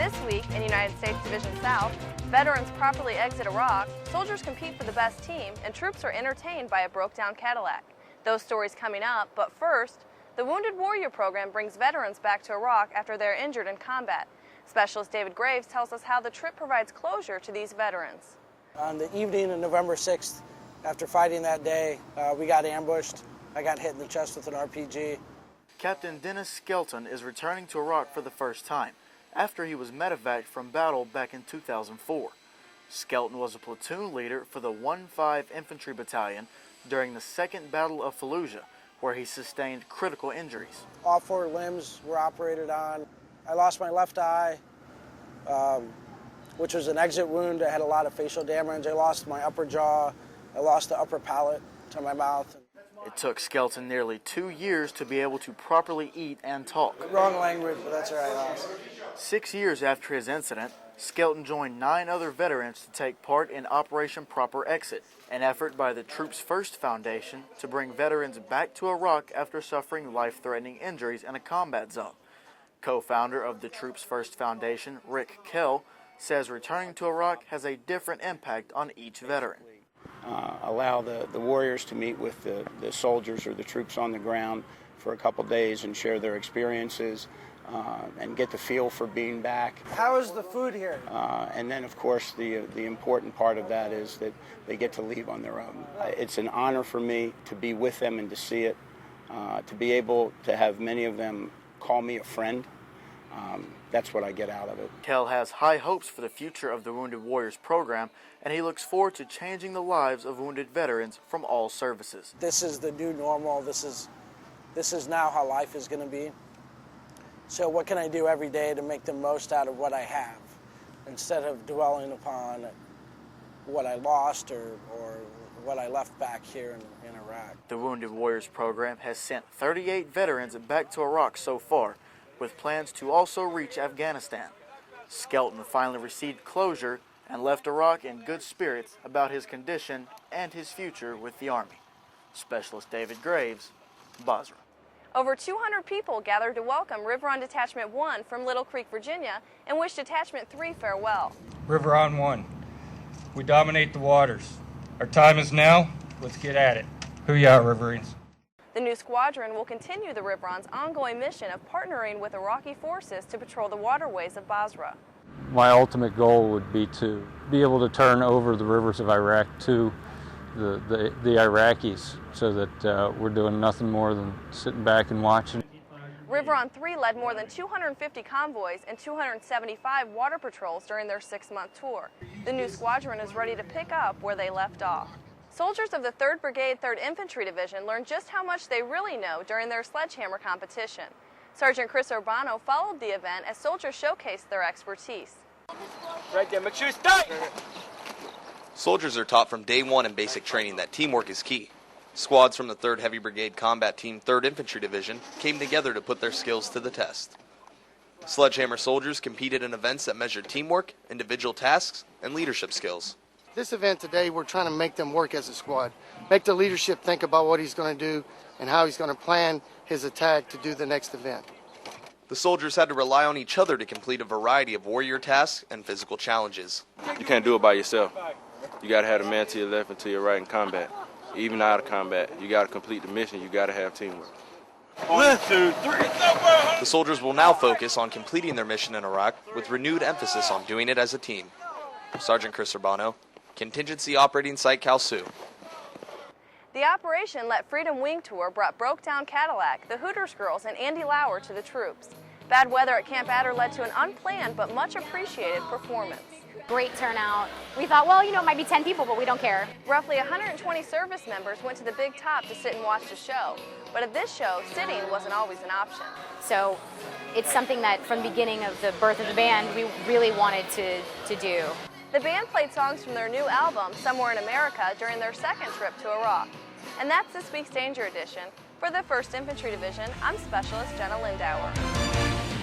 This week in United States Division South, veterans properly exit Iraq, soldiers compete for the best team, and troops are entertained by a broke-down Cadillac. Those stories coming up, but first, the Wounded Warrior program brings veterans back to Iraq after they're injured in combat. Specialist David Graves tells us how the trip provides closure to these veterans. On the evening of November 6th, after fighting that day, we got ambushed. I got hit in the chest with an RPG. Captain Dennis Skelton is returning to Iraq for the first time, after he was medevaced from battle back in 2004. Skelton was a platoon leader for the 1-5 Infantry Battalion during the Second Battle of Fallujah, where he sustained critical injuries. All 4 limbs were operated on. I lost my left eye, which was an exit wound. I had a lot of facial damage. I lost my upper jaw. I lost the upper palate to my mouth. It took Skelton nearly 2 years to be able to properly eat and talk. Wrong language, but that's all right. 6 years after his incident, Skelton joined 9 other veterans to take part in Operation Proper Exit, an effort by the Troops First Foundation to bring veterans back to Iraq after suffering life-threatening injuries in a combat zone. Co-founder of the Troops First Foundation, Rick Kell, says returning to Iraq has a different impact on each veteran. Allow the warriors to meet with the soldiers or the troops on the ground for a couple days and share their experiences and get the feel for being back. How is the food here? And then, of course, the important part of that is that they get to leave on their own. It's an honor for me to be with them and to see it, to be able to have many of them call me a friend. That's what I get out of it. Kell has high hopes for the future of the Wounded Warriors program, and he looks forward to changing the lives of wounded veterans from all services. This is the new normal. This is now how life is going to be. So what can I do every day to make the most out of what I have, instead of dwelling upon what I lost or what I left back here in Iraq. The Wounded Warriors program has sent 38 veterans back to Iraq so far, with plans to also reach Afghanistan. Skelton finally received closure and left Iraq in good spirits about his condition and his future with the Army. Specialist David Graves, Basra. Over 200 people gathered to welcome River On Detachment 1 from Little Creek, Virginia, and wish Detachment 3 farewell. River On 1, we dominate the waters. Our time is now. Let's get at it. Hoo-yah, Riverines. The new squadron will continue the River On's ongoing mission of partnering with Iraqi forces to patrol the waterways of Basra. My ultimate goal would be to be able to turn over the rivers of Iraq to the Iraqis, so that we're doing nothing more than sitting back and watching. River On 3 led more than 250 convoys and 275 water patrols during their 6-month tour. The new squadron is ready to pick up where they left off. Soldiers of the 3rd Brigade, 3rd Infantry Division learned just how much they really know during their sledgehammer competition. Sergeant Chris Urbano followed the event as soldiers showcased their expertise. Right there, make sure it's tight! Soldiers are taught from day one in basic training that teamwork is key. Squads from the 3rd Heavy Brigade Combat Team 3rd Infantry Division came together to put their skills to the test. Sledgehammer soldiers competed in events that measured teamwork, individual tasks, and leadership skills. This event today, we're trying to make them work as a squad. Make the leadership think about what he's going to do and how he's going to plan his attack to do the next event. The soldiers had to rely on each other to complete a variety of warrior tasks and physical challenges. You can't do it by yourself. You got to have a man to your left and to your right in combat. Even out of combat, you got to complete the mission. You got to have teamwork. 1, 2, 3, The soldiers will now focus on completing their mission in Iraq with renewed emphasis on doing it as a team. Sergeant Chris Urbano, Contingency Operating Site Kalsu. The Operation Let Freedom Wing Tour brought Broke Down Cadillac, the Hooters Girls, and Andy Lauer to the troops. Bad weather at Camp Adder led to an unplanned but much appreciated performance. Great turnout. We thought, well, it might be 10 people, but we don't care. Roughly 120 service members went to the big top to sit and watch the show. But at this show, sitting wasn't always an option. So it's something that from the beginning of the birth of the band, we really wanted to do. The band played songs from their new album, Somewhere in America, during their 2nd trip to Iraq. And that's this week's Danger Edition. For the 1st Infantry Division, I'm Specialist Jenna Lindauer.